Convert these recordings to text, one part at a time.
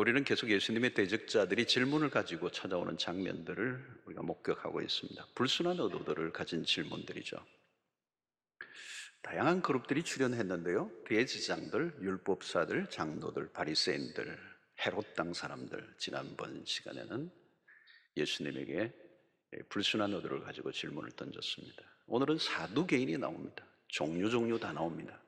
우리는 계속 예수님의 대적자들이 질문을 가지고 찾아오는 장면들을 우리가 목격하고 있습니다. 불순한 의도들을 가진 질문들이죠. 다양한 그룹들이 출연했는데요. 대제사장들, 율법사들, 장로들, 바리새인들, 헤롯 당 사람들, 지난번 시간에는 예수님에게 불순한 의도를 가지고 질문을 던졌습니다. 오늘은 사두개인이 나옵니다. 종류 다 나옵니다.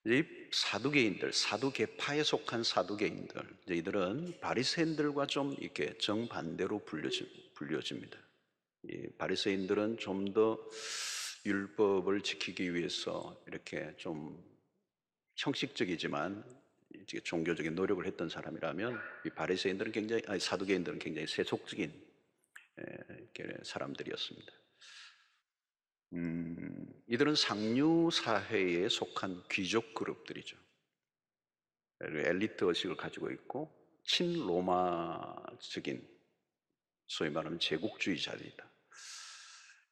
이 사두개인들, 사두개파에 속한 사두개인들, 이들은 바리새인들과 좀 이렇게 정반대로 불려집니다. 이 바리새인들은 좀 더 율법을 지키기 위해서 이렇게 좀 형식적이지만 이제 종교적인 노력을 했던 사람이라면, 이 바리새인들은 굉장히, 아니 사두개인들은 굉장히 세속적인 이렇게 사람들이었습니다. 이들은 상류 사회에 속한 귀족 그룹들이죠. 엘리트 의식을 가지고 있고 친로마적인, 소위 말하면 제국주의자들이다.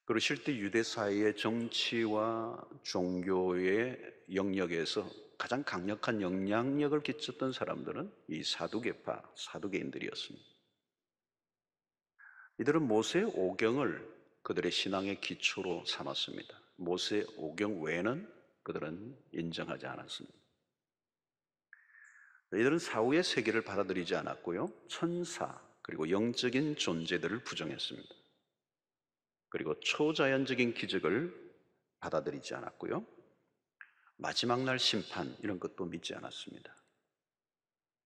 그리고 실제 유대 사회의 정치와 종교의 영역에서 가장 강력한 영향력을 끼쳤던 사람들은 이 사두개파, 사두개인들이었습니다. 이들은 모세 오경을 그들의 신앙의 기초로 삼았습니다. 모세 오경 외에는 그들은 인정하지 않았습니다. 이들은 사후의 세계를 받아들이지 않았고요, 천사 그리고 영적인 존재들을 부정했습니다. 그리고 초자연적인 기적을 받아들이지 않았고요, 마지막 날 심판 이런 것도 믿지 않았습니다.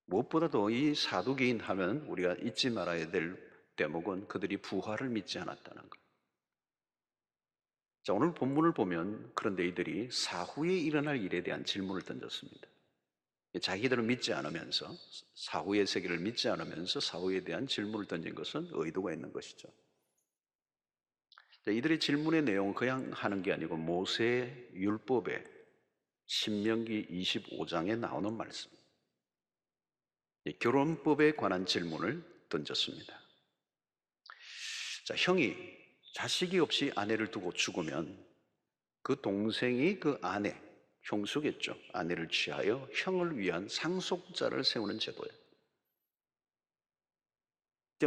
무엇보다도 이 사두개인 하면 우리가 잊지 말아야 될 대목은 그들이 부활을 믿지 않았다는 것. 자, 오늘 본문을 보면 그런데 이들이 사후에 일어날 일에 대한 질문을 던졌습니다. 자기들은 믿지 않으면서, 사후의 세계를 믿지 않으면서 사후에 대한 질문을 던진 것은 의도가 있는 것이죠. 자, 이들의 질문의 내용은 그냥 하는 게 아니고 모세 율법의 신명기 25장에 나오는 말씀, 결혼법에 관한 질문을 던졌습니다. 자, 형이 자식이 없이 아내를 두고 죽으면 그 동생이 그 아내, 형수겠죠, 아내를 취하여 형을 위한 상속자를 세우는 제도예요.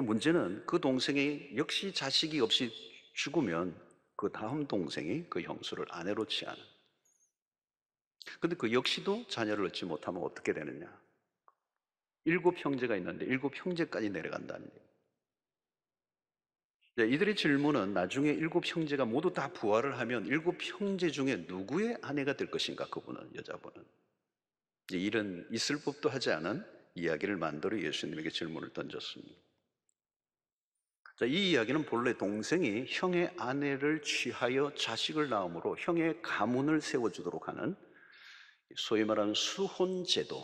문제는 그 동생이 역시 자식이 없이 죽으면 그 다음 동생이 그 형수를 아내로 취하는. 근데 그 역시도 자녀를 얻지 못하면 어떻게 되느냐? 7형제가 있는데 7형제까지 내려간다는 얘기예요. 이들의 질문은 나중에 7형제가 모두 다 부활을 하면 7형제 중에 누구의 아내가 될 것인가, 그분은, 여자분은. 이런 있을 법도 하지 않은 이야기를 만들어 예수님에게 질문을 던졌습니다. 자, 이 이야기는 본래 동생이 형의 아내를 취하여 자식을 낳음으로 형의 가문을 세워주도록 하는, 소위 말하는 수혼제도,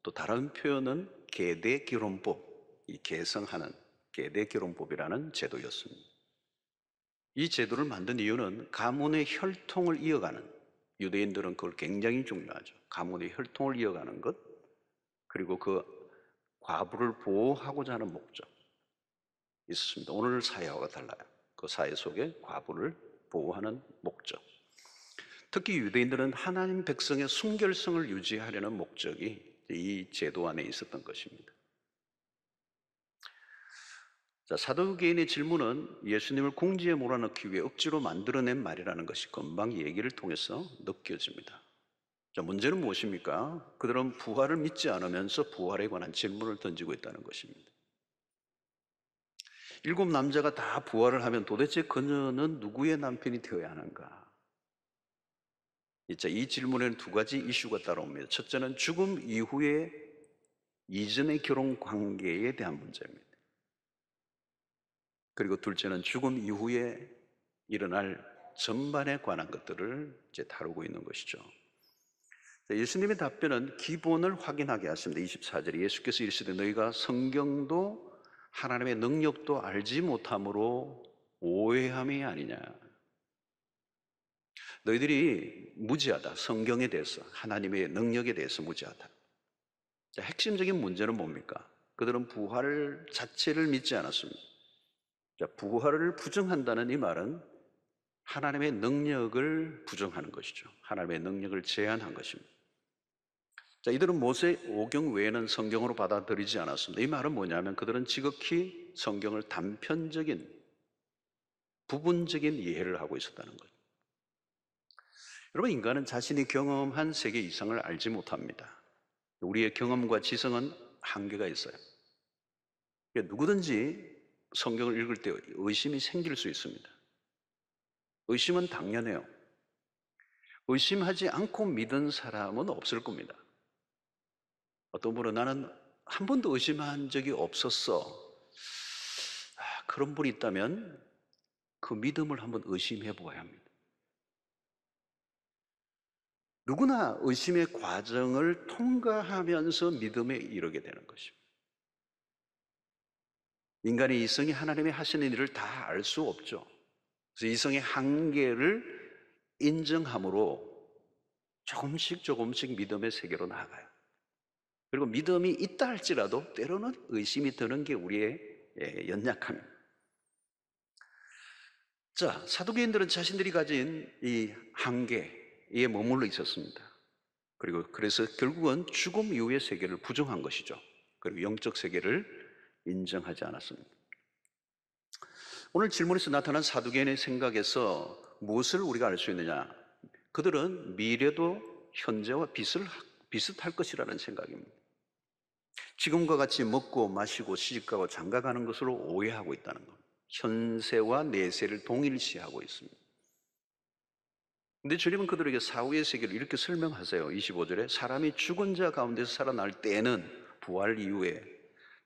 또 다른 표현은 계대결혼법, 이 계승하는 계대결혼법이라는 제도였습니다. 이 제도를 만든 이유는 가문의 혈통을 이어가는, 유대인들은 그걸 굉장히 중요하죠. 가문의 혈통을 이어가는 것, 그리고 그 과부를 보호하고자 하는 목적 있습니다. 오늘 사회와 달라요. 그 사회 속에 과부를 보호하는 목적, 특히 유대인들은 하나님 백성의 순결성을 유지하려는 목적이 이 제도 안에 있었던 것입니다. 자, 사두개인의 질문은 예수님을 궁지에 몰아넣기 위해 억지로 만들어낸 말이라는 것이 금방 얘기를 통해서 느껴집니다. 자, 문제는 무엇입니까? 그들은 부활을 믿지 않으면서 부활에 관한 질문을 던지고 있다는 것입니다. 7 남자가 다 부활을 하면 도대체 그녀는 누구의 남편이 되어야 하는가? 이 질문에는 2가지 이슈가 따라옵니다. 첫째는 죽음 이후에 이전의 결혼 관계에 대한 문제입니다. 그리고 둘째는 죽음 이후에 일어날 전반에 관한 것들을 다루고 있는 것이죠. 예수님의 답변은 기본을 확인하게 하십니다. 24절에 예수께서 이르시되 너희가 성경도 하나님의 능력도 알지 못함으로 오해함이 아니냐. 너희들이 무지하다. 성경에 대해서, 하나님의 능력에 대해서 무지하다. 자, 핵심적인 문제는 뭡니까? 그들은 부활 자체를 믿지 않았습니다. 자, 부활을 부정한다는 이 말은 하나님의 능력을 부정하는 것이죠. 하나님의 능력을 제한한 것입니다. 자, 이들은 모세 오경 외에는 성경으로 받아들이지 않았습니다. 이 말은 뭐냐면 그들은 지극히 성경을 단편적인 부분적인 이해를 하고 있었다는 거죠. 여러분, 인간은 자신이 경험한 세계 이상을 알지 못합니다. 우리의 경험과 지성은 한계가 있어요. 그러니까 누구든지 성경을 읽을 때 의심이 생길 수 있습니다. 의심은 당연해요. 의심하지 않고 믿은 사람은 없을 겁니다. 어떤 분은 나는 한 번도 의심한 적이 없었어. 그런 분이 있다면 그 믿음을 한번 의심해 보아야 합니다. 누구나 의심의 과정을 통과하면서 믿음에 이르게 되는 것입니다. 인간의 이성이 하나님이 하시는 일을 다 알 수 없죠. 그래서 이성의 한계를 인정함으로 조금씩 믿음의 세계로 나아가요. 그리고 믿음이 있다 할지라도 때로는 의심이 드는 게 우리의 연약함입니다. 자, 사두개인들은 자신들이 가진 이 한계에 머물러 있었습니다. 그리고 그래서 결국은 죽음 이후의 세계를 부정한 것이죠. 그리고 영적 세계를 인정하지 않았습니다. 오늘 질문에서 나타난 사두개인의 생각에서 무엇을 우리가 알 수 있느냐? 그들은 미래도 현재와 비슷할 것이라는 생각입니다. 지금과 같이 먹고 마시고 시집가고 장가가는 것으로 오해하고 있다는 것. 현세와 내세를 동일시하고 있습니다. 근데 주님은 그들에게 사후의 세계를 이렇게 설명하세요. 25절에 사람이 죽은 자 가운데서 살아날 때에는 부활 이후에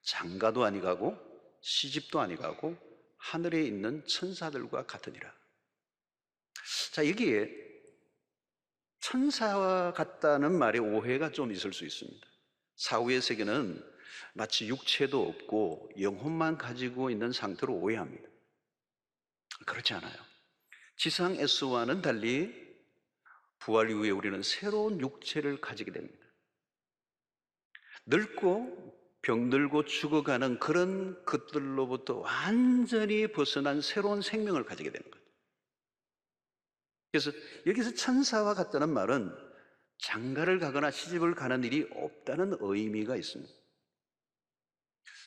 장가도 아니 가고 시집도 아니 가고 하늘에 있는 천사들과 같으니라. 자, 여기에 천사와 같다는 말에 오해가 좀 있을 수 있습니다. 사후의 세계는 마치 육체도 없고 영혼만 가지고 있는 상태로 오해합니다. 그렇지 않아요. 지상에서와는 달리 부활 이후에 우리는 새로운 육체를 가지게 됩니다. 늙고 병들고 죽어가는 그런 것들로부터 완전히 벗어난 새로운 생명을 가지게 되는 거죠. 그래서 여기서 천사와 같다는 말은 장가를 가거나 시집을 가는 일이 없다는 의미가 있습니다.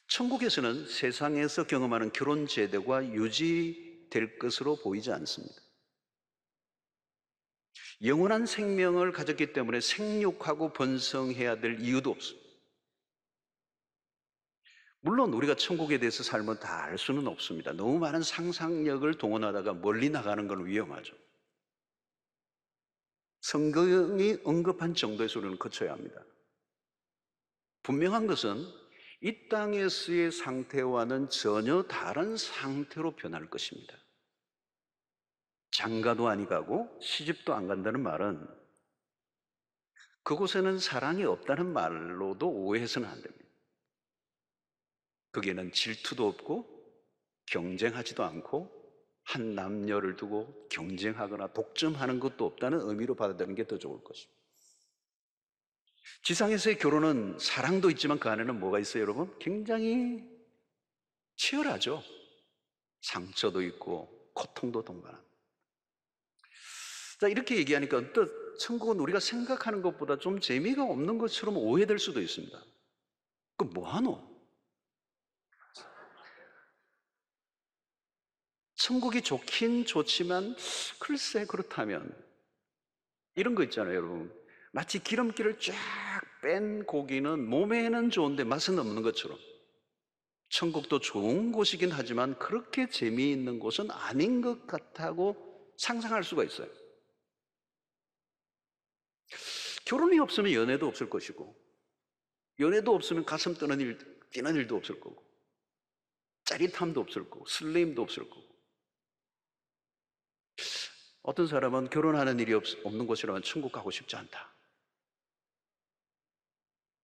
천국에서는 세상에서 경험하는 결혼 제도가 유지될 것으로 보이지 않습니다. 영원한 생명을 가졌기 때문에 생육하고 번성해야 될 이유도 없습니다. 물론 우리가 천국에 대해서 살면 다 알 수는 없습니다. 너무 많은 상상력을 동원하다가 멀리 나가는 건 위험하죠. 성경이 언급한 정도에서 우리는 거쳐야 합니다. 분명한 것은 이 땅에서의 상태와는 전혀 다른 상태로 변할 것입니다. 장가도 아니 가고 시집도 안 간다는 말은 그곳에는 사랑이 없다는 말로도 오해해서는 안 됩니다. 거기에는 질투도 없고 경쟁하지도 않고 한 남녀를 두고 경쟁하거나 독점하는 것도 없다는 의미로 받아들이는 게 더 좋을 것입니다. 지상에서의 결혼은 사랑도 있지만 그 안에는 뭐가 있어요, 여러분? 굉장히 치열하죠. 상처도 있고 고통도 동반합니다. 자, 이렇게 얘기하니까 언뜻 천국은 우리가 생각하는 것보다 좀 재미가 없는 것처럼 오해될 수도 있습니다. 그 뭐하노? 천국이 좋긴 좋지만 글쎄 그렇다면 이런 거 있잖아요, 여러분. 마치 기름기를 쫙 뺀 고기는 몸에는 좋은데 맛은 없는 것처럼 천국도 좋은 곳이긴 하지만 그렇게 재미있는 곳은 아닌 것 같다고 상상할 수가 있어요. 결혼이 없으면 연애도 없을 것이고 연애도 없으면 가슴 뛰는 일도 없을 거고 짜릿함도 없을 거고 설레임도 없을 거고 어떤 사람은 결혼하는 일이 없는 곳이라면 천국 가고 싶지 않다.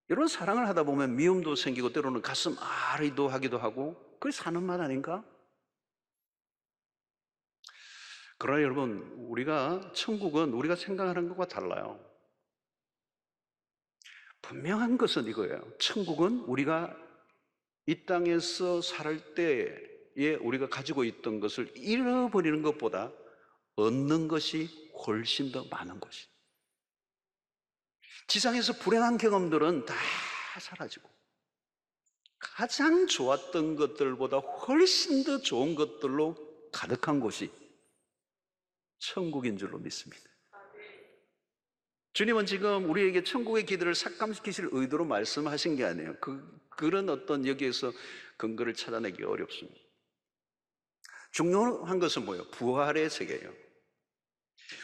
이런 사랑을 하다 보면 미움도 생기고 때로는 가슴 아리도 하기도 하고 그게 사는 맛 아닌가? 그러나 여러분, 천국은 우리가 생각하는 것과 달라요. 분명한 것은 이거예요. 천국은 우리가 이 땅에서 살 때에 우리가 가지고 있던 것을 잃어버리는 것보다 얻는 것이 훨씬 더 많은 것이. 지상에서 불행한 경험들은 다 사라지고 가장 좋았던 것들보다 훨씬 더 좋은 것들로 가득한 곳이 천국인 줄로 믿습니다. 주님은 지금 우리에게 천국의 기들을 삭감시키실 의도로 말씀하신 게 아니에요. 그런 어떤 여기에서 근거를 찾아내기 어렵습니다. 중요한 것은 뭐예요? 부활의 세계예요.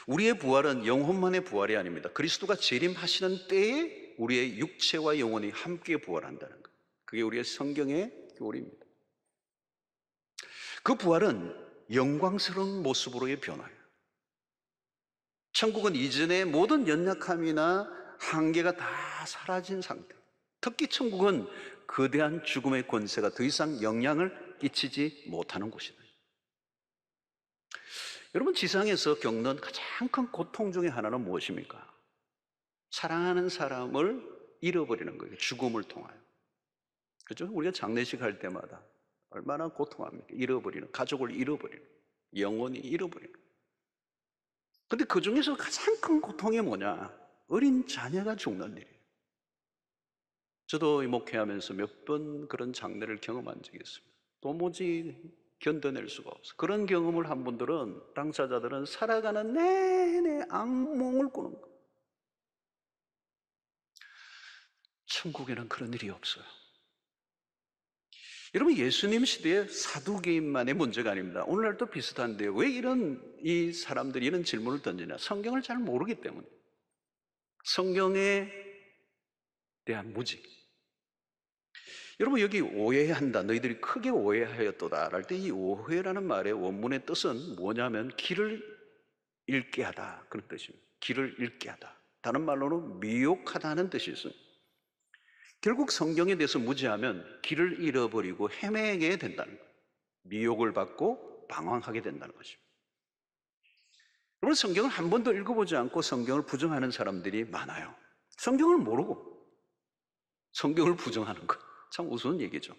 우리의 부활은 영혼만의 부활이 아닙니다. 그리스도가 재림하시는 때에 우리의 육체와 영혼이 함께 부활한다는 것. 그게 우리의 성경의 교리입니다. 그 부활은 영광스러운 모습으로의 변화예요. 천국은 이전의 모든 연약함이나 한계가 다 사라진 상태. 특히 천국은 거대한 죽음의 권세가 더 이상 영향을 끼치지 못하는 곳이다. 여러분, 지상에서 겪는 가장 큰 고통 중에 하나는 무엇입니까? 사랑하는 사람을 잃어버리는 거예요. 죽음을 통하여. 그렇죠? 우리가 장례식 할 때마다 얼마나 고통합니까? 잃어버리는, 가족을 잃어버리는, 영혼이 잃어버리는. 근데 그 중에서 가장 큰 고통이 뭐냐? 어린 자녀가 죽는 일이에요. 저도 목회하면서 몇 번 그런 장례를 경험한 적이 있습니다. 도무지 견뎌낼 수가 없어. 그런 경험을 한 분들은, 당사자들은 살아가는 내내 악몽을 꾸는 거예요. 천국에는 그런 일이 없어요. 여러분, 예수님 시대의 사두개인만의 문제가 아닙니다. 오늘날도 비슷한데요. 왜 이 사람들이 이런 질문을 던지냐? 성경을 잘 모르기 때문에. 성경에 대한 무지. 여러분, 여기 오해한다, 너희들이 크게 오해하였도다 할 때 이 오해라는 말의 원문의 뜻은 뭐냐면 길을 잃게 하다, 그런 뜻입니다. 길을 잃게 하다. 다른 말로는 미혹하다는 뜻이 있습니다. 결국 성경에 대해서 무지하면 길을 잃어버리고 헤매게 된다는 거예요. 미혹을 받고 방황하게 된다는 것입니다. 여러분, 성경을 한 번도 읽어보지 않고 성경을 부정하는 사람들이 많아요. 성경을 모르고 성경을 부정하는 것, 참 우스운 얘기죠.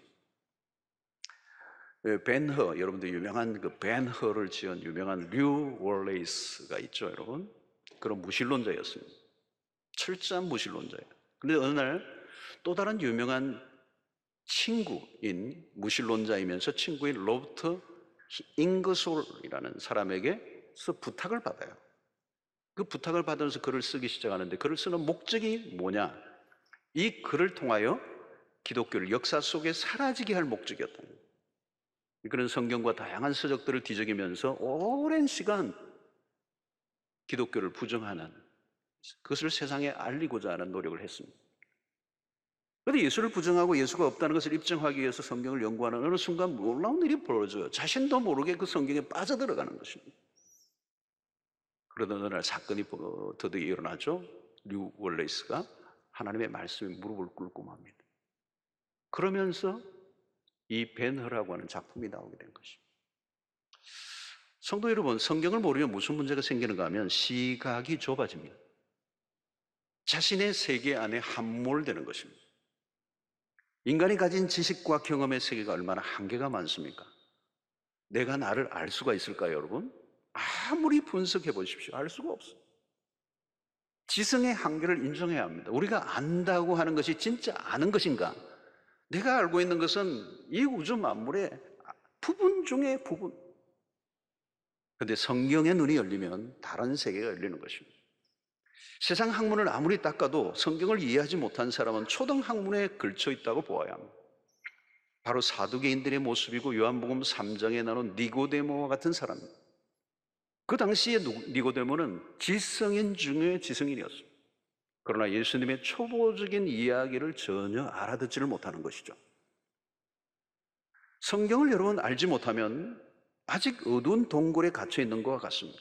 벤허, 여러분들 유명한 그 벤허를 지은 유명한 류 월레이스가 있죠, 여러분. 그런 무신론자였습니다. 철저한 무신론자예요. 그런데 어느 날 또 다른 유명한 친구인, 무신론자이면서 친구인 로버트 잉거솔이라는 사람에게서 부탁을 받아요. 그 부탁을 받으면서 글을 쓰기 시작하는데, 글을 쓰는 목적이 뭐냐? 이 글을 통하여 기독교를 역사 속에 사라지게 할 목적이었다는 거예요. 그런 성경과 다양한 서적들을 뒤적이면서 오랜 시간 기독교를 부정하는, 그것을 세상에 알리고자 하는 노력을 했습니다. 그런데 예수를 부정하고 예수가 없다는 것을 입증하기 위해서 성경을 연구하는 어느 순간 놀라운 일이 벌어져요. 자신도 모르게 그 성경에 빠져들어가는 것입니다. 그러던 어느 날 사건이 드디어 일어나죠. 류 월레이스가 하나님의 말씀에 무릎을 꿇고 맙니다. 그러면서 이 벤허라고 하는 작품이 나오게 된 것입니다. 성도 여러분, 성경을 모르면 무슨 문제가 생기는가 하면 시각이 좁아집니다. 자신의 세계 안에 함몰되는 것입니다. 인간이 가진 지식과 경험의 세계가 얼마나 한계가 많습니까? 내가 나를 알 수가 있을까요, 여러분? 아무리 분석해 보십시오. 알 수가 없어요. 지성의 한계를 인정해야 합니다. 우리가 안다고 하는 것이 진짜 아는 것인가? 내가 알고 있는 것은 이 우주 만물의 부분 중에 부분. 그런데 성경의 눈이 열리면 다른 세계가 열리는 것입니다. 세상 학문을 아무리 닦아도 성경을 이해하지 못한 사람은 초등 학문에 걸쳐 있다고 보아야 합니다. 바로 사두개인들의 모습이고 요한복음 3장에 나온 니고데모와 같은 사람입니다. 그 당시에 니고데모는 지성인 중에 지성인이었습니다. 그러나 예수님의 초보적인 이야기를 전혀 알아듣지를 못하는 것이죠. 성경을 여러분 알지 못하면 아직 어두운 동굴에 갇혀 있는 것과 같습니다.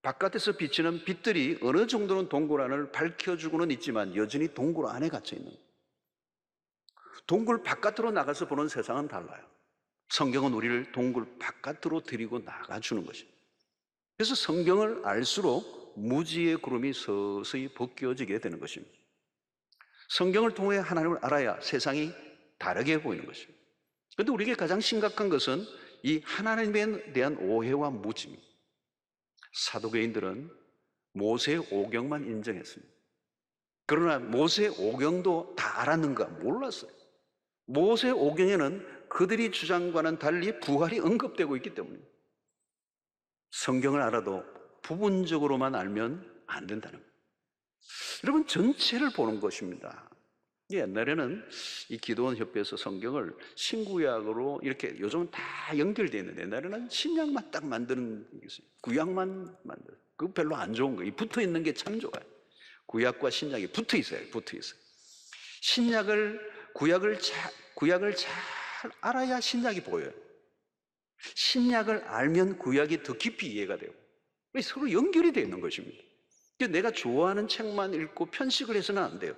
바깥에서 비치는 빛들이 어느 정도는 동굴 안을 밝혀주고는 있지만 여전히 동굴 안에 갇혀 있는 거예요. 동굴 바깥으로 나가서 보는 세상은 달라요. 성경은 우리를 동굴 바깥으로 데리고 나가주는 것입니다. 그래서 성경을 알수록 무지의 구름이 서서히 벗겨지게 되는 것입니다. 성경을 통해 하나님을 알아야 세상이 다르게 보이는 것입니다. 그런데 우리에게 가장 심각한 것은 이 하나님에 대한 오해와 무지입니다. 사두개인들은 모세의 오경만 인정했습니다. 그러나 모세 오경도 다 알았는가? 몰랐어요. 모세 오경에는 그들이 주장과는 달리 부활이 언급되고 있기 때문에 성경을 알아도 부분적으로만 알면 안 된다는 거예요. 여러분, 전체를 보는 것입니다. 옛날에는 이 기도원 협회에서 성경을 신구약으로 이렇게, 요즘은 다 연결되어 있는데 옛날에는 신약만 딱 만드는 게 있어요. 구약만 만들어요. 그거 별로 안 좋은 거예요. 붙어 있는 게 참 좋아요. 구약과 신약이 붙어 있어요. 붙어 있어요. 구약을 잘 알아야 신약이 보여요. 신약을 알면 구약이 더 깊이 이해가 돼요. 서로 연결이 되어 있는 것입니다. 내가 좋아하는 책만 읽고 편식을 해서는 안 돼요.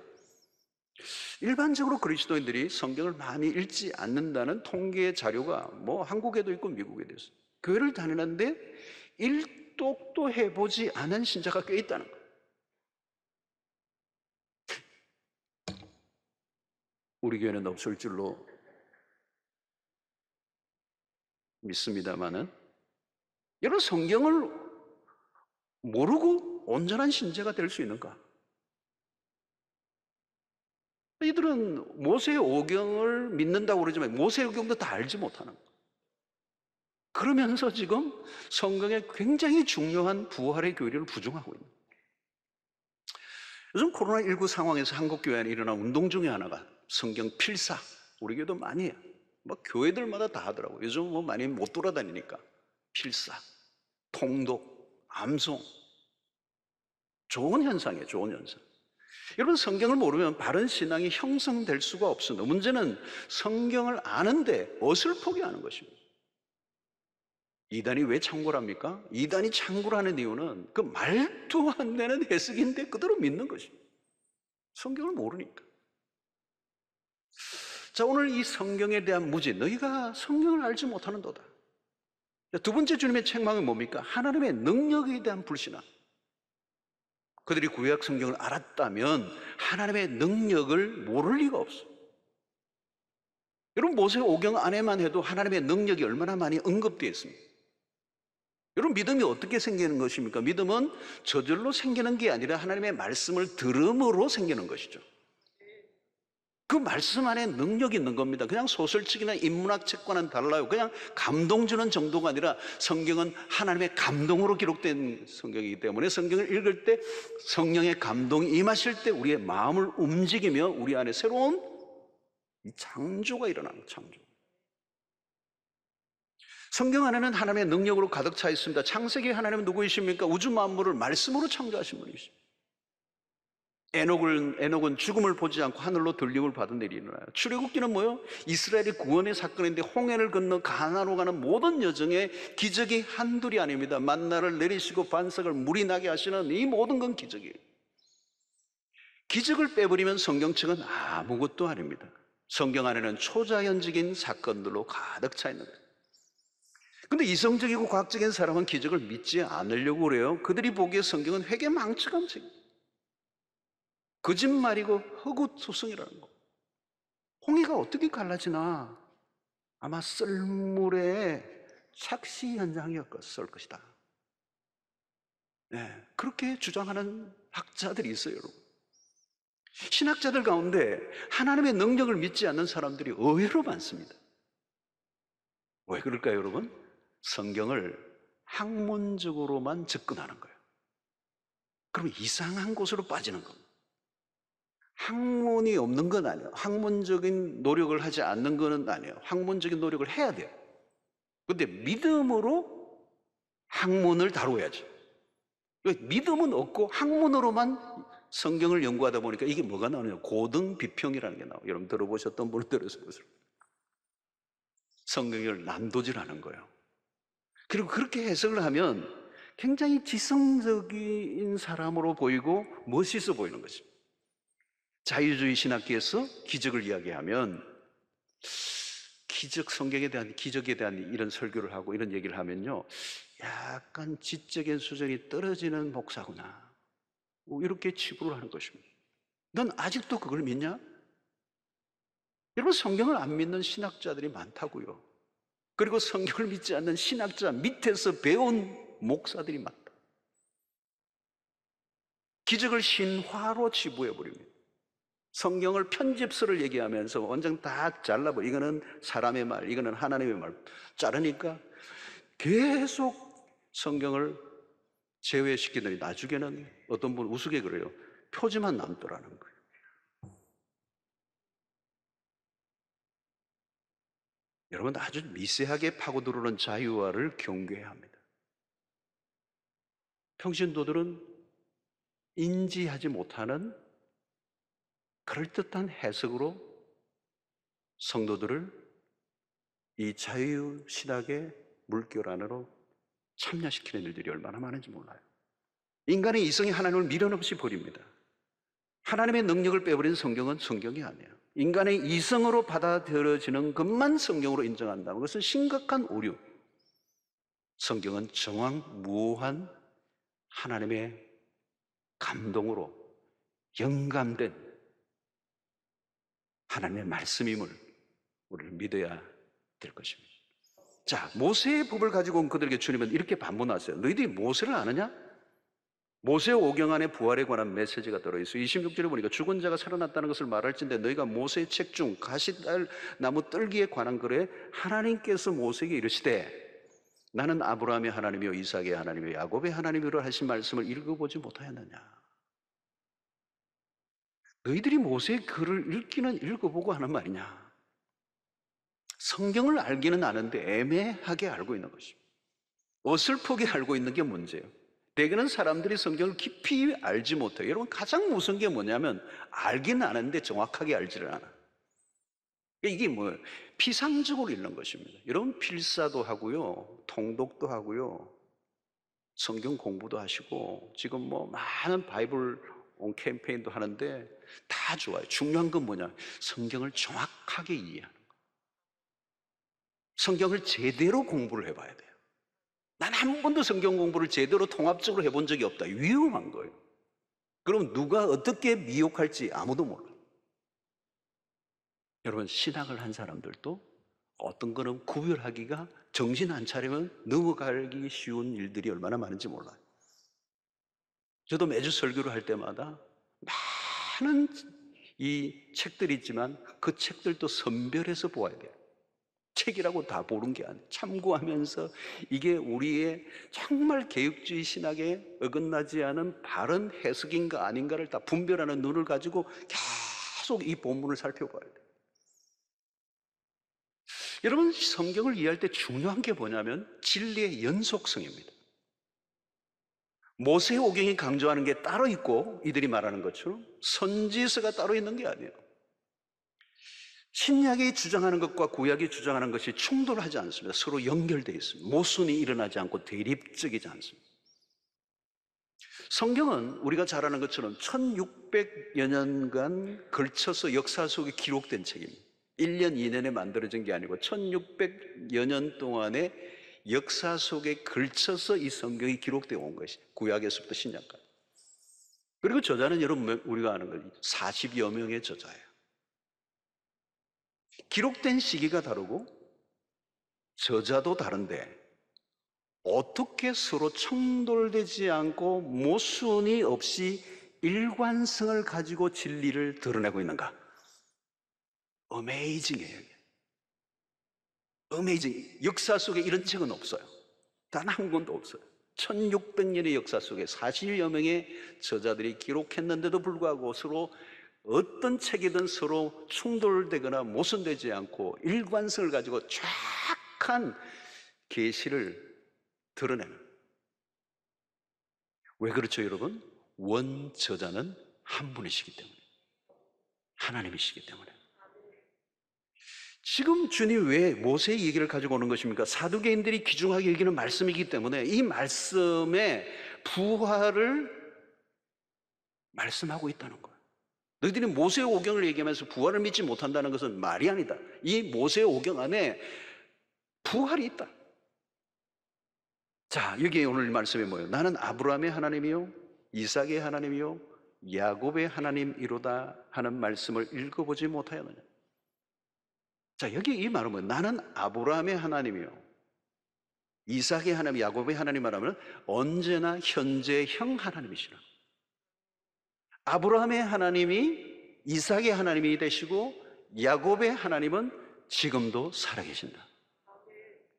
일반적으로 그리스도인들이 성경을 많이 읽지 않는다는 통계 자료가 뭐 한국에도 있고 미국에도 있어요. 교회를 다니는데 일독도 해보지 않은 신자가 꽤 있다는 거예요. 우리 교회는 없을 줄로 믿습니다만은, 여러분, 성경을 모르고 온전한 신자가 될 수 있는가? 이들은 모세의 오경을 믿는다고 그러지만 모세의 오경도 다 알지 못하는 거예요. 그러면서 지금 성경에 굉장히 중요한 부활의 교리를 부정하고 있는 거예요. 요즘 코로나19 상황에서 한국교회 안에 일어난 운동 중에 하나가 성경 필사. 우리 교회도 많이 해요. 뭐 교회들마다 다 하더라고요. 요즘 뭐 많이 못 돌아다니니까. 필사, 통독, 암송. 좋은 현상이에요. 좋은 현상. 여러분, 성경을 모르면 바른 신앙이 형성될 수가 없습니다. 문제는 성경을 아는데 무엇을 포기하는 것입니다. 이단이 왜 창고를 합니까? 이단이 창고를 하는 이유는 그 말도 안 되는 해석인데 그대로 믿는 것입니다. 성경을 모르니까. 자, 오늘 이 성경에 대한 무지, 너희가 성경을 알지 못하는도다. 두 번째 주님의 책망은 뭡니까? 하나님의 능력에 대한 불신함. 그들이 구약 성경을 알았다면 하나님의 능력을 모를 리가 없어요. 여러분, 모세 오경 안에만 해도 하나님의 능력이 얼마나 많이 언급되어 있습니다. 여러분, 믿음이 어떻게 생기는 것입니까? 믿음은 저절로 생기는 게 아니라 하나님의 말씀을 들음으로 생기는 것이죠. 그 말씀 안에 능력이 있는 겁니다. 그냥 소설책이나 인문학 책과는 달라요. 그냥 감동 주는 정도가 아니라 성경은 하나님의 감동으로 기록된 성경이기 때문에 성경을 읽을 때 성령의 감동이 임하실 때 우리의 마음을 움직이며 우리 안에 새로운 창조가 일어나는 거예요. 창조. 성경 안에는 하나님의 능력으로 가득 차 있습니다. 창세기 하나님은 누구이십니까? 우주 만물을 말씀으로 창조하신 분이십니다. 에녹은 죽음을 보지 않고 하늘로 들림을 받은 일이 일어나요. 출애굽기는 뭐요? 이스라엘의 구원의 사건인데 홍해를 건너 가나안으로 가는 모든 여정의 기적이 한둘이 아닙니다. 만나를 내리시고 반석을 물이 나게 하시는 이 모든 건 기적이에요. 기적을 빼버리면 성경책은 아무것도 아닙니다. 성경 안에는 초자연적인 사건들로 가득 차 있는 거예요. 근데 이성적이고 과학적인 사람은 기적을 믿지 않으려고 그래요. 그들이 보기에 성경은 회개망측한 책이에요. 거짓말이고 허구투성이라는 거. 홍해가 어떻게 갈라지나? 아마 썰물의 착시 현장이었을 것이다. 네, 그렇게 주장하는 학자들이 있어요, 여러분. 신학자들 가운데 하나님의 능력을 믿지 않는 사람들이 의외로 많습니다. 왜 그럴까요, 여러분? 성경을 학문적으로만 접근하는 거예요. 그러면 이상한 곳으로 빠지는 겁니다. 학문이 없는 건 아니에요. 학문적인 노력을 하지 않는 건 아니에요. 학문적인 노력을 해야 돼요. 근데 믿음으로 학문을 다뤄야지. 믿음은 없고 학문으로만 성경을 연구하다 보니까 이게 뭐가 나오냐면 고등비평이라는 게 나와요. 여러분 들어보셨던 분들에서 성경을 난도질하는 거예요. 그리고 그렇게 해석을 하면 굉장히 지성적인 사람으로 보이고 멋있어 보이는 것입니다. 자유주의 신학계에서 기적을 이야기하면 성경에 대한 기적에 대한 이런 설교를 하고 이런 얘기를 하면요, 약간 지적인 수준이 떨어지는 목사구나, 이렇게 치부를 하는 것입니다. 넌 아직도 그걸 믿냐? 여러분, 성경을 안 믿는 신학자들이 많다고요. 그리고 성경을 믿지 않는 신학자 밑에서 배운 목사들이 많다. 기적을 신화로 치부해 버립니다. 성경을 편집서를 얘기하면서 완전 다 잘라버려. 이거는 사람의 말, 이거는 하나님의 말 자르니까 계속 성경을 제외시키더니 나중에는 어떤 분 우스개 그래요. 표지만 남더라는 거예요. 여러분, 아주 미세하게 파고들어오는 자유화를 경계해야 합니다. 평신도들은 인지하지 못하는 그럴듯한 해석으로 성도들을 이 자유신학의 물결 안으로 참여시키는 일들이 얼마나 많은지 몰라요. 인간의 이성이 하나님을 미련 없이 버립니다. 하나님의 능력을 빼버린 성경은 성경이 아니에요. 인간의 이성으로 받아들여지는 것만 성경으로 인정한다는 것은 심각한 오류. 성경은 정황무오한 하나님의 감동으로 영감된 하나님의 말씀임을 우리를 믿어야 될 것입니다. 자, 모세의 법을 가지고 온 그들에게 주님은 이렇게 반문하세요. 너희들이 모세를 아느냐? 모세 오경 안에 부활에 관한 메시지가 들어있어요. 26절에 보니까 죽은 자가 살아났다는 것을 말할진대 너희가 모세의 책 중 가시달 나무 뜰기에 관한 글에 하나님께서 모세에게 이르시되 나는 아브라함의 하나님이요 이삭의 하나님이요 야곱의 하나님이라 하신 말씀을 읽어보지 못하였느냐. 너희들이 모세의 글을 읽기는 읽어보고 하는 말이냐. 성경을 알기는 아는데 애매하게 알고 있는 것입니다. 어설프게 알고 있는 게 문제예요. 대개는 사람들이 성경을 깊이 알지 못해요. 여러분, 가장 무서운 게 뭐냐면 알긴 아는데 정확하게 알지를 않아. 이게 뭐예요? 피상적으로 읽는 것입니다. 여러분, 필사도 하고요, 통독도 하고요, 성경 공부도 하시고 지금 뭐 많은 바이블 온 캠페인도 하는데 다 좋아요. 중요한 건 뭐냐? 성경을 정확하게 이해하는 거예요. 성경을 제대로 공부를 해봐야 돼요. 난 한 번도 성경 공부를 제대로 통합적으로 해본 적이 없다. 위험한 거예요. 그럼 누가 어떻게 미혹할지 아무도 몰라요. 여러분, 신학을 한 사람들도 어떤 거는 구별하기가 정신 안 차리면 넘어가기 쉬운 일들이 얼마나 많은지 몰라요. 저도 매주 설교를 할 때마다 많은 이 책들이 있지만 그 책들도 선별해서 보아야 돼요. 책이라고 다 보는 게 아니에요. 참고하면서 이게 우리의 정말 개혁주의 신학에 어긋나지 않은 바른 해석인가 아닌가를 다 분별하는 눈을 가지고 계속 이 본문을 살펴봐야 돼요. 여러분, 성경을 이해할 때 중요한 게 뭐냐면 진리의 연속성입니다. 모세 오경이 강조하는 게 따로 있고 이들이 말하는 것처럼 선지서가 따로 있는 게 아니에요. 신약이 주장하는 것과 구약이 주장하는 것이 충돌하지 않습니다. 서로 연결되어 있습니다. 모순이 일어나지 않고 대립적이지 않습니다. 성경은 우리가 잘 아는 것처럼 1600여 년간 걸쳐서 역사 속에 기록된 책입니다. 1년, 2년에 만들어진 게 아니고 1600여 년 동안의 역사 속에 걸쳐서 이 성경이 기록되어 온 것이 구약에서부터 신약까지. 그리고 저자는 여러분 우리가 아는 거 40여 명의 저자예요. 기록된 시기가 다르고 저자도 다른데 어떻게 서로 충돌되지 않고 모순이 없이 일관성을 가지고 진리를 드러내고 있는가? 어메이징해요. 어메이징. 역사 속에 이런 책은 없어요. 단 한 권도 없어요. 1600년의 역사 속에 40여 명의 저자들이 기록했는데도 불구하고 서로 어떤 책이든 서로 충돌되거나 모순되지 않고 일관성을 가지고 정확한 계시를 드러내는. 왜 그렇죠, 여러분? 원저자는 한 분이시기 때문에, 하나님이시기 때문에. 지금 주님 왜 모세의 얘기를 가지고 오는 것입니까? 사두개인들이 귀중하게 여기는 말씀이기 때문에 이 말씀의 부활을 말씀하고 있다는 거예요. 너희들이 모세의 오경을 얘기하면서 부활을 믿지 못한다는 것은 말이 아니다. 이 모세의 오경 안에 부활이 있다. 자, 여기 오늘 말씀이 뭐예요? 나는 아브라함의 하나님이요 이삭의 하나님이요 야곱의 하나님이로다 하는 말씀을 읽어보지 못하였느냐. 자, 여기 이 말은 뭐예요? 나는 아브라함의 하나님이요 이삭의 하나님, 야곱의 하나님 말하면 언제나 현재형 하나님이시라. 아브라함의 하나님이 이삭의 하나님이 되시고 야곱의 하나님은 지금도 살아계신다.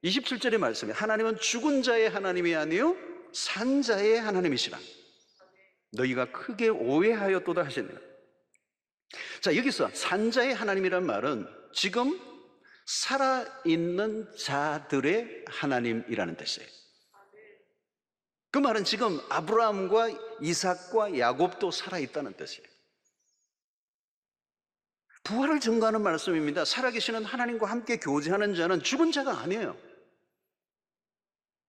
27절의 말씀에 하나님은 죽은 자의 하나님이 아니요 산 자의 하나님이시라. 너희가 크게 오해하였도다 하시네요. 자, 여기서 산 자의 하나님이란 말은 지금 살아있는 자들의 하나님이라는 뜻이에요. 그 말은 지금 아브라함과 이삭과 야곱도 살아있다는 뜻이에요. 부활을 증거하는 말씀입니다. 살아계시는 하나님과 함께 교제하는 자는 죽은 자가 아니에요.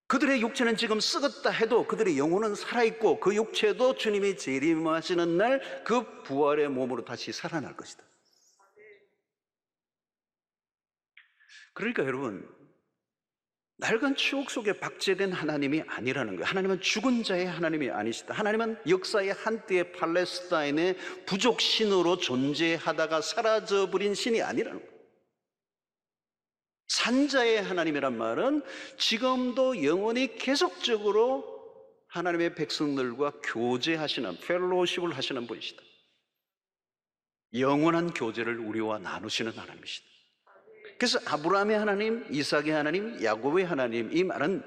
그들의 육체는 지금 썩었다 해도 그들의 영혼은 살아있고 그 육체도 주님이 재림하시는 날 그 부활의 몸으로 다시 살아날 것이다. 그러니까 여러분, 낡은 추억 속에 박제된 하나님이 아니라는 거예요. 하나님은 죽은 자의 하나님이 아니시다. 하나님은 역사의 한때의 팔레스타인의 부족 신으로 존재하다가 사라져버린 신이 아니라는 거예요. 산자의 하나님이란 말은 지금도 영원히 계속적으로 하나님의 백성들과 교제하시는, 펠로우십을 하시는 분이시다. 영원한 교제를 우리와 나누시는 하나님이시다. 그래서 아브라함의 하나님, 이삭의 하나님, 야곱의 하나님, 이 말은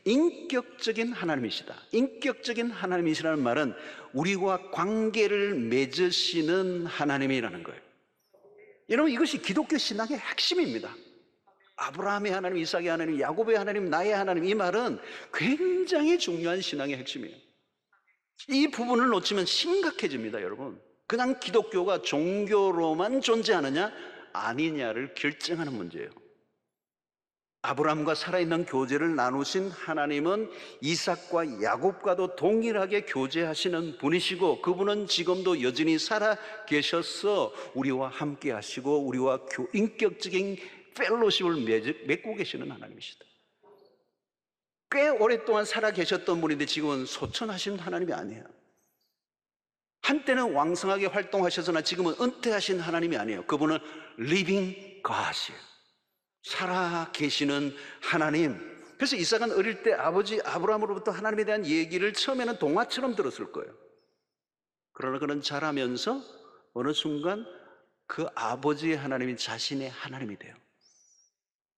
인격적인 하나님이시다. 인격적인 하나님이시라는 말은 우리와 관계를 맺으시는 하나님이라는 거예요. 여러분, 이것이 기독교 신앙의 핵심입니다. 아브라함의 하나님, 이삭의 하나님, 야곱의 하나님, 나의 하나님, 이 말은 굉장히 중요한 신앙의 핵심이에요. 이 부분을 놓치면 심각해집니다, 여러분. 그냥 기독교가 종교로만 존재하느냐 아니냐를 결정하는 문제예요. 아브라함과 살아있는 교제를 나누신 하나님은 이삭과 야곱과도 동일하게 교제하시는 분이시고 그분은 지금도 여전히 살아 계셔서 우리와 함께 하시고 우리와 인격적인 펠로십을 맺고 계시는 하나님이시다. 꽤 오랫동안 살아 계셨던 분인데 지금은 소천하신 하나님이 아니에요. 한때는 왕성하게 활동하셨으나 지금은 은퇴하신 하나님이 아니에요. 그분은 living God이에요. 살아 계시는 하나님. 그래서 이삭은 어릴 때 아버지 아브라함으로부터 하나님에 대한 얘기를 처음에는 동화처럼 들었을 거예요. 그러나 그는 자라면서 어느 순간 그 아버지의 하나님이 자신의 하나님이 돼요.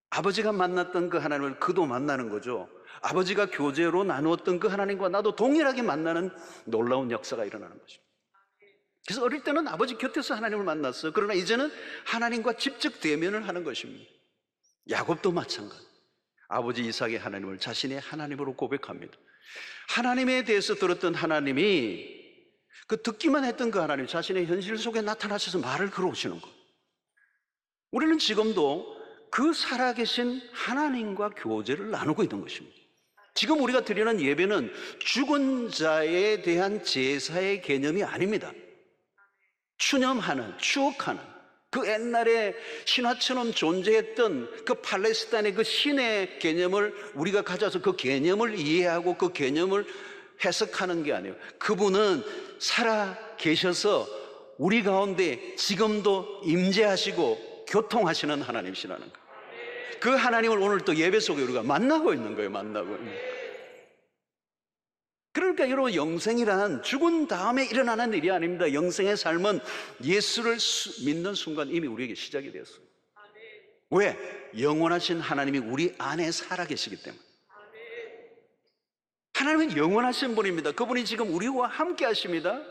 아버지가 만났던 그 하나님을 그도 만나는 거죠. 아버지가 교제로 나누었던 그 하나님과 나도 동일하게 만나는 놀라운 역사가 일어나는 것입니다. 그래서 어릴 때는 아버지 곁에서 하나님을 만났어요. 그러나 이제는 하나님과 직접 대면을 하는 것입니다. 야곱도 마찬가지. 아버지 이삭의 하나님을 자신의 하나님으로 고백합니다. 하나님에 대해서 들었던 하나님이 그 듣기만 했던 그 하나님 자신의 현실 속에 나타나셔서 말을 걸어오시는 것. 우리는 지금도 그 살아계신 하나님과 교제를 나누고 있는 것입니다. 지금 우리가 드리는 예배는 죽은 자에 대한 제사의 개념이 아닙니다. 추념하는, 추억하는 그 옛날에 신화처럼 존재했던 그 팔레스타인의 그 신의 개념을 우리가 가져와서 그 개념을 이해하고 그 개념을 해석하는 게 아니에요. 그분은 살아 계셔서 우리 가운데 지금도 임재하시고 교통하시는 하나님이시라는 거예요. 그 하나님을 오늘 또 예배 속에 우리가 만나고 있는 거예요. 만나고 있는 거예요. 그러니까 여러분, 영생이란 죽은 다음에 일어나는 일이 아닙니다. 영생의 삶은 예수를 믿는 순간 이미 우리에게 시작이 되었어요. 왜? 영원하신 하나님이 우리 안에 살아계시기 때문에. 하나님은 영원하신 분입니다. 그분이 지금 우리와 함께 하십니다.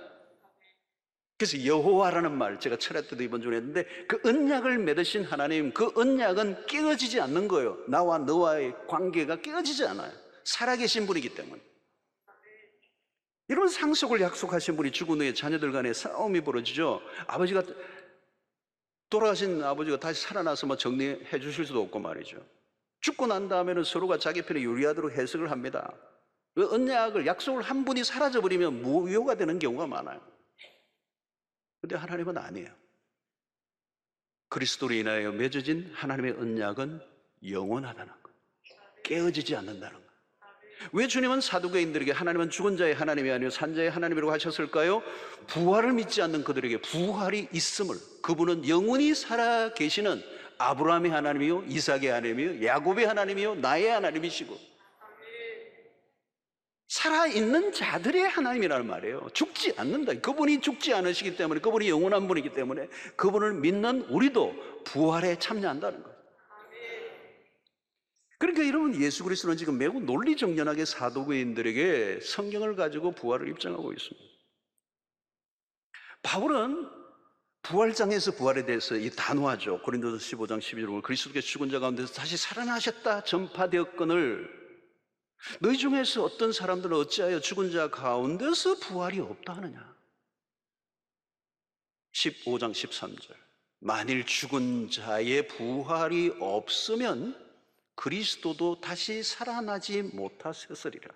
그래서 여호와라는 말 제가 철회 때도 이번 주에 했는데 그 언약을 맺으신 하나님, 그 언약은 깨어지지 않는 거예요. 나와 너와의 관계가 깨어지지 않아요. 살아계신 분이기 때문에. 이런 상속을 약속하신 분이 죽은 후에 자녀들 간에 싸움이 벌어지죠. 돌아가신 아버지가 다시 살아나서 뭐 정리해 주실 수도 없고 말이죠. 죽고 난 다음에는 서로가 자기 편에 유리하도록 해석을 합니다. 그 언약을, 약속을 한 분이 사라져버리면 무효가 되는 경우가 많아요. 그런데 하나님은 아니에요. 그리스도로 인하여 맺어진 하나님의 언약은 영원하다는 거예요. 깨어지지 않는다는 거예요. 왜 주님은 사두개인들에게 하나님은 죽은 자의 하나님이 아니요 산자의 하나님이라고 하셨을까요? 부활을 믿지 않는 그들에게 부활이 있음을, 그분은 영원히 살아 계시는 아브라함의 하나님이요 이삭의 하나님이요 야곱의 하나님이요 나의 하나님이시고 살아있는 자들의 하나님이라는 말이에요. 죽지 않는다. 그분이 죽지 않으시기 때문에, 그분이 영원한 분이기 때문에 그분을 믿는 우리도 부활에 참여한다는 거예요. 그러니까 여러분, 예수 그리스도는 지금 매우 논리정연하게 사도교인들에게 성경을 가지고 부활을 입증하고 있습니다. 바울은 부활장에서 부활에 대해서 이 단호하죠. 고린도서 15장 12절, 그리스도께서 죽은 자 가운데서 다시 살아나셨다 전파되었거늘 너희 중에서 어떤 사람들은 어찌하여 죽은 자 가운데서 부활이 없다 하느냐. 15장 13절, 만일 죽은 자의 부활이 없으면 그리스도도 다시 살아나지 못하셨으리라.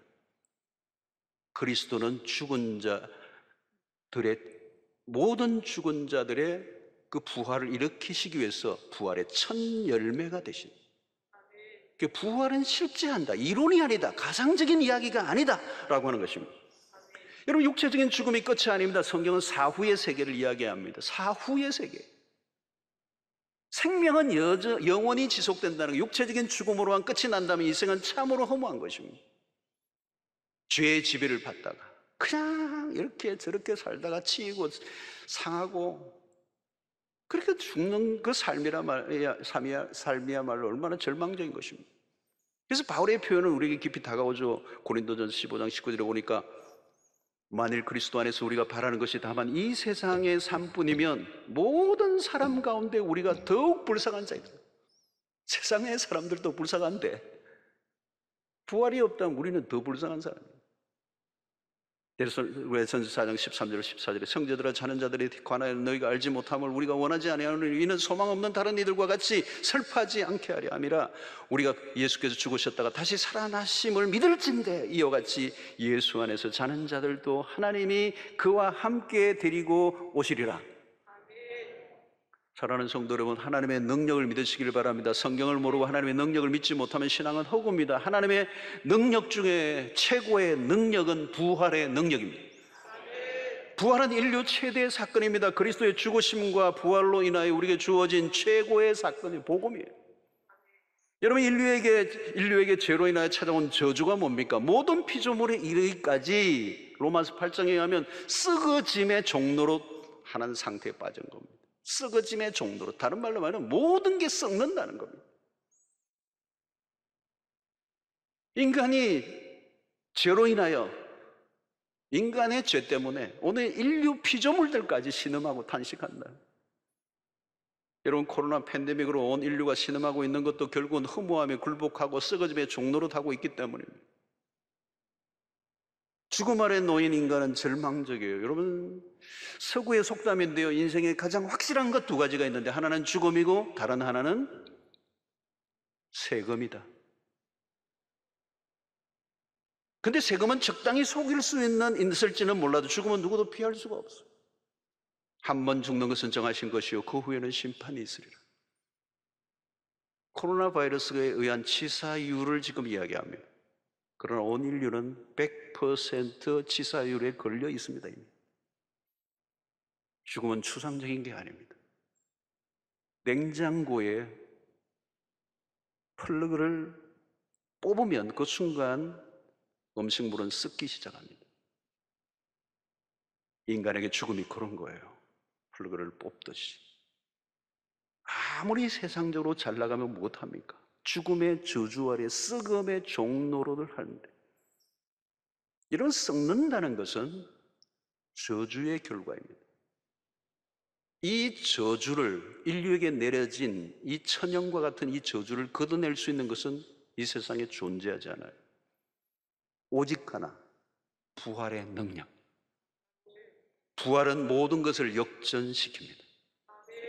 그리스도는 죽은 자들의, 모든 죽은 자들의 그 부활을 일으키시기 위해서 부활의 첫 열매가 되신, 부활은 실제한다, 이론이 아니다, 가상적인 이야기가 아니다 라고 하는 것입니다. 여러분, 육체적인 죽음이 끝이 아닙니다. 성경은 사후의 세계를 이야기합니다. 사후의 세계. 생명은 영원히 지속된다는 것, 육체적인 죽음으로만 끝이 난다면 인생은 참으로 허무한 것입니다. 죄의 지배를 받다가 그냥 이렇게 저렇게 살다가 치이고 상하고 그렇게 죽는 그 삶이야말로 얼마나 절망적인 것입니다. 그래서 바울의 표현은 우리에게 깊이 다가오죠. 고린도전서 15장 19절에 보니까 만일 그리스도 안에서 우리가 바라는 것이 다만 이 세상의 삶뿐이면 모든 사람 가운데 우리가 더욱 불쌍한 자입니다. 세상의 사람들도 불쌍한데 부활이 없다면 우리는 더 불쌍한 사람입니다. 외선지 4장 13절 14절에 성자들아 자는 자들에 관하여 너희가 알지 못함을 우리가 원하지 아니하노니 이는 소망 없는 다른 이들과 같이 슬퍼하지 않게 하려 함이라. 우리가 예수께서 죽으셨다가 다시 살아나심을 믿을진대 이와 같이 예수 안에서 자는 자들도 하나님이 그와 함께 데리고 오시리라. 사랑하는 성도 여러분, 하나님의 능력을 믿으시길 바랍니다. 성경을 모르고 하나님의 능력을 믿지 못하면 신앙은 허구입니다. 하나님의 능력 중에 최고의 능력은 부활의 능력입니다. 부활은 인류 최대의 사건입니다. 그리스도의 죽으심과 부활로 인하여 우리에게 주어진 최고의 사건이 복음이에요. 여러분, 인류에게 죄로 인하여 찾아온 저주가 뭡니까? 모든 피조물에 이르기까지 로마서 8장에 의하면 썩어짐의 종로로 하는 상태에 빠진 겁니다. 썩어짐의 종로로, 다른 말로 말하면 모든 게 썩는다는 겁니다. 인간이 죄로 인하여, 인간의 죄 때문에 오늘 인류 피조물들까지 신음하고 탄식한다. 여러분, 코로나 팬데믹으로 온 인류가 신음하고 있는 것도 결국은 허무함에 굴복하고 썩어짐의 종로로 타고 있기 때문입니다. 죽음 아래 놓인 인간은 절망적이에요. 여러분, 서구의 속담인데요, 인생에 가장 확실한 것 두 가지가 있는데 하나는 죽음이고 다른 하나는 세금이다. 근데 세금은 적당히 속일 수 있을지는 몰라도 죽음은 누구도 피할 수가 없어요. 한 번 죽는 것은 정하신 것이요 그 후에는 심판이 있으리라. 코로나 바이러스에 의한 치사율을 지금 이야기합니다. 그러나 온 인류는 100% 치사율에 걸려 있습니다. 이미. 죽음은 추상적인 게 아닙니다. 냉장고에 플러그를 뽑으면 그 순간 음식물은 썩기 시작합니다. 인간에게 죽음이 그런 거예요. 플러그를 뽑듯이. 아무리 세상적으로 잘 나가면 못합니까? 죽음의 저주 아래 썩음의 종로를 하는데, 이런 썩는다는 것은 저주의 결과입니다. 이 저주를, 인류에게 내려진 이 천형과 같은 이 저주를 걷어낼 수 있는 것은 이 세상에 존재하지 않아요. 오직 하나, 부활의 능력. 부활은 모든 것을 역전시킵니다.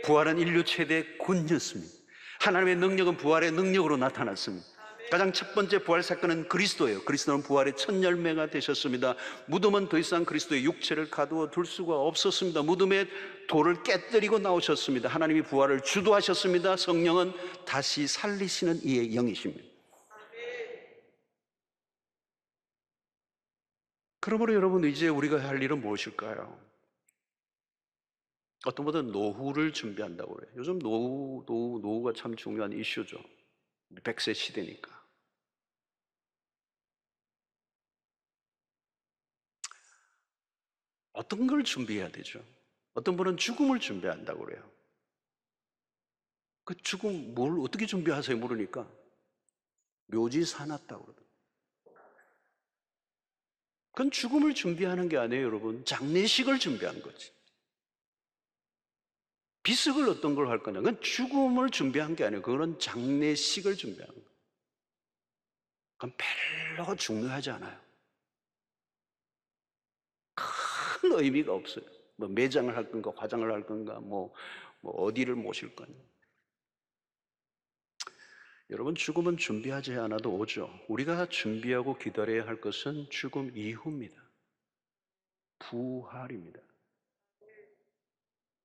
부활은 인류 최대 군주였습니다. 하나님의 능력은 부활의 능력으로 나타났습니다. 가장 첫 번째 부활 사건은 그리스도예요. 그리스도는 부활의 첫 열매가 되셨습니다. 무덤은 더 이상 그리스도의 육체를 가두어 둘 수가 없었습니다. 무덤에 돌을 깨뜨리고 나오셨습니다. 하나님이 부활을 주도하셨습니다. 성령은 다시 살리시는 이의 영이십니다. 그러므로 여러분, 이제 우리가 할 일은 무엇일까요? 어떤 분들은 노후를 준비한다고 그래요. 요즘 노후가 참 중요한 이슈죠. 100세 시대니까. 어떤 걸 준비해야 되죠? 어떤 분은 죽음을 준비한다고 그래요. 그 죽음 뭘 어떻게 준비하세요? 물으니까 묘지 사놨다고 그러더라고요. 그건 죽음을 준비하는 게 아니에요, 여러분. 장례식을 준비한 거지. 비석을 어떤 걸 할 거냐? 그건 죽음을 준비한 게 아니에요. 그거는 장례식을 준비한 거예요. 그건 별로 중요하지 않아요. 큰 의미가 없어요. 뭐 매장을 할 건가, 화장을 할 건가, 뭐 어디를 모실 거냐. 여러분, 죽음은 준비하지 않아도 오죠. 우리가 준비하고 기다려야 할 것은 죽음 이후입니다. 부활입니다.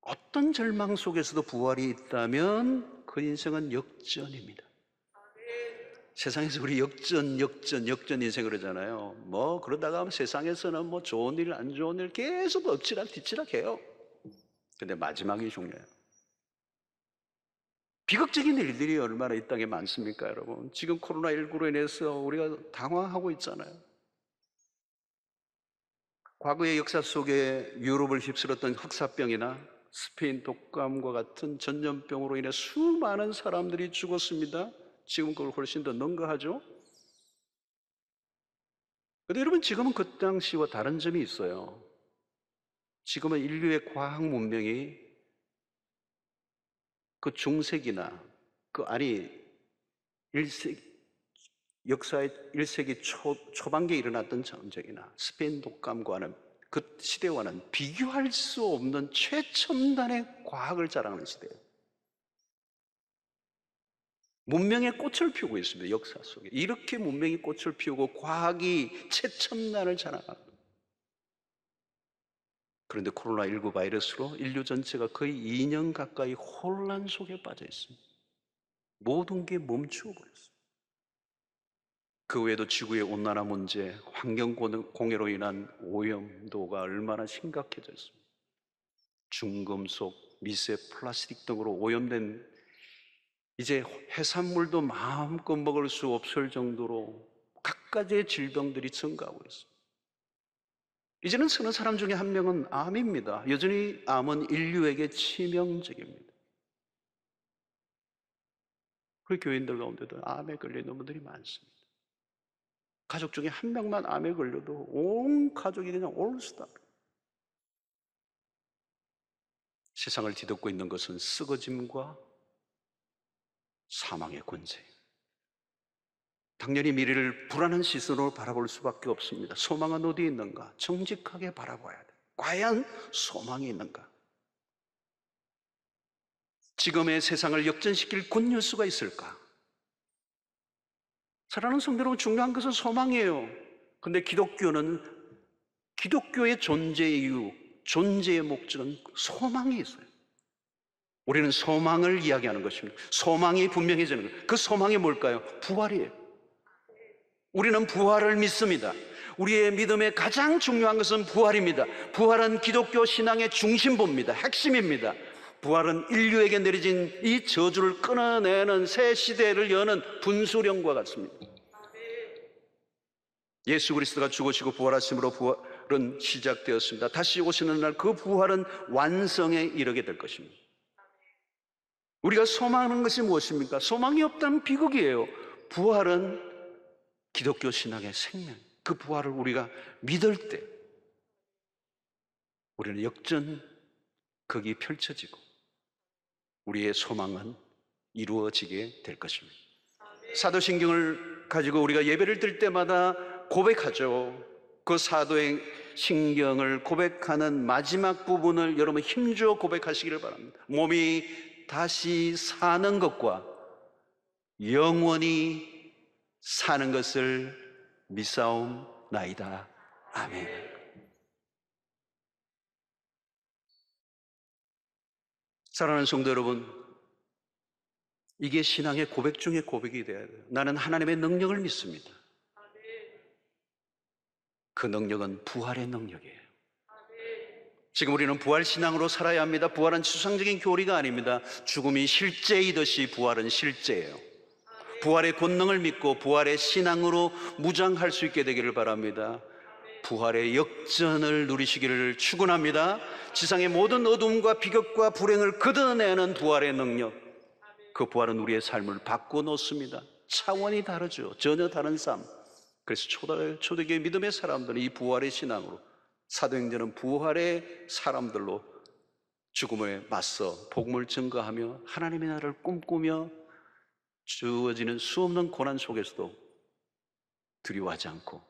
어떤 절망 속에서도 부활이 있다면 그 인생은 역전입니다. 세상에서 우리 역전 인생 그러잖아요. 뭐 그러다가 세상에서는 뭐 좋은 일, 안 좋은 일 계속 엎치락 뒤치락 해요. 근데 마지막이 중요해요. 비극적인 일들이 얼마나 이 땅에 많습니까, 여러분? 지금 코로나19로 인해서 우리가 당황하고 있잖아요. 과거의 역사 속에 유럽을 휩쓸었던 흑사병이나 스페인 독감과 같은 전염병으로 인해 수많은 사람들이 죽었습니다. 지금 그걸 훨씬 더 능가하죠. 그런데 여러분, 지금은 그 당시와 다른 점이 있어요. 지금은 인류의 과학 문명이 그 중세기나 역사의 1세기 초반기에 일어났던 전쟁이나 스페인 독감과는 그 시대와는 비교할 수 없는 최첨단의 과학을 자랑하는 시대예요. 문명의 꽃을 피우고 있습니다. 역사 속에 이렇게 문명이 꽃을 피우고 과학이 최첨단을 자랑합니다. 그런데 코로나19 바이러스로 인류 전체가 거의 2년 가까이 혼란 속에 빠져 있습니다. 모든 게 멈추어 버렸어요. 그 외에도 지구의 온난화 문제, 환경 공해로 인한 오염도가 얼마나 심각해졌습니다. 중금속, 미세 플라스틱 등으로 오염된 이제 해산물도 마음껏 먹을 수 없을 정도로 각가지의 질병들이 증가하고 있습니다. 이제는 서너 사람 중에 한 명은 암입니다. 여전히 암은 인류에게 치명적입니다. 그 교인들 가운데도 암에 걸리는 분들이 많습니다. 가족 중에 한 명만 암에 걸려도 온 가족이 그냥 올스타. 세상을 뒤덮고 있는 것은 썩어짐과 사망의 권세예요. 당연히 미래를 불안한 시선으로 바라볼 수밖에 없습니다. 소망은 어디 있는가? 정직하게 바라봐야 돼. 과연 소망이 있는가? 지금의 세상을 역전시킬 굿뉴스가 있을까? 사랑하는 성도 여러분, 중요한 것은 소망이에요. 근데 기독교의 존재의 이유, 존재의 목적은 소망이 있어요. 우리는 소망을 이야기하는 것입니다. 소망이 분명해지는 거예요. 그 소망이 뭘까요? 부활이에요. 우리는 부활을 믿습니다. 우리의 믿음의 가장 중요한 것은 부활입니다. 부활은 기독교 신앙의 중심부입니다. 핵심입니다. 부활은 인류에게 내려진 이 저주를 끊어내는 새 시대를 여는 분수령과 같습니다. 예수 그리스도가 죽으시고 부활하심으로 부활은 시작되었습니다. 다시 오시는 날 그 부활은 완성에 이르게 될 것입니다. 우리가 소망하는 것이 무엇입니까? 소망이 없다면 비극이에요. 부활은 기독교 신앙의 생명, 그 부활을 우리가 믿을 때 우리는 역전극이 펼쳐지고 우리의 소망은 이루어지게 될 것입니다. 사도신경을 가지고 우리가 예배를 드릴 때마다 고백하죠. 그 사도의 신경을 고백하는 마지막 부분을 여러분 힘주어 고백하시기를 바랍니다. 몸이 다시 사는 것과 영원히 사는 것을 믿사옵나이다. 아멘. 사랑하는 성도 여러분, 이게 신앙의 고백 중에 고백이 되어야 돼요. 나는 하나님의 능력을 믿습니다. 그 능력은 부활의 능력이에요. 지금 우리는 부활신앙으로 살아야 합니다. 부활은 추상적인 교리가 아닙니다. 죽음이 실제이듯이 부활은 실제예요. 부활의 권능을 믿고 부활의 신앙으로 무장할 수 있게 되기를 바랍니다. 부활의 역전을 누리시기를 축원합니다. 지상의 모든 어둠과 비극과 불행을 걷어내는 부활의 능력, 그 부활은 우리의 삶을 바꿔놓습니다. 차원이 다르죠. 전혀 다른 삶. 그래서 초대교회 믿음의 사람들은 이 부활의 신앙으로, 사도행전은 부활의 사람들로 죽음에 맞서 복음을 증거하며 하나님의 나라를 꿈꾸며 주어지는 수없는 고난 속에서도 두려워하지 않고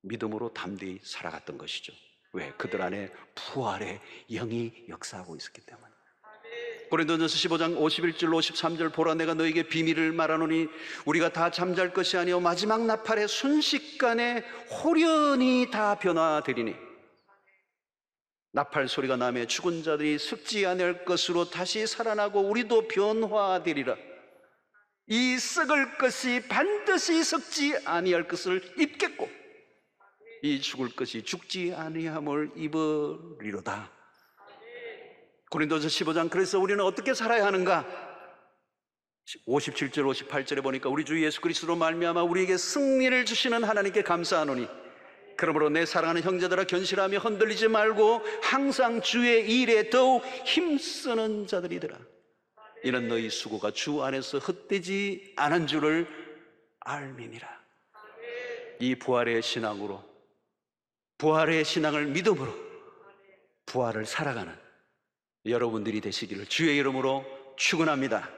믿음으로 담대히 살아갔던 것이죠. 왜? 그들 안에 부활의 영이 역사하고 있었기 때문에. 고린도전서 15장 51절 53절 보라 내가 너에게 비밀을 말하노니 우리가 다 잠잘 것이 아니요 마지막 나팔에 순식간에 홀연히 다 변화되리니 나팔 소리가 나매 죽은 자들이 썩지 아니할 것으로 다시 살아나고 우리도 변화되리라. 이 썩을 것이 반드시 썩지 아니할 것을 입겠고 이 죽을 것이 죽지 아니함을 입으리로다. 고린도서 15장 그래서 우리는 어떻게 살아야 하는가? 57절 58절에 보니까 우리 주 예수 그리스도로 말미암아 우리에게 승리를 주시는 하나님께 감사하노니 그러므로 내 사랑하는 형제들아 견실하며 흔들리지 말고 항상 주의 일에 더욱 힘쓰는 자들이더라. 이는 너희 수고가 주 안에서 헛되지 않은 줄을 알미니라. 이 부활의 신앙으로, 부활의 신앙을 믿음으로 부활을 살아가는 여러분들이 되시기를 주의 이름으로 축원합니다.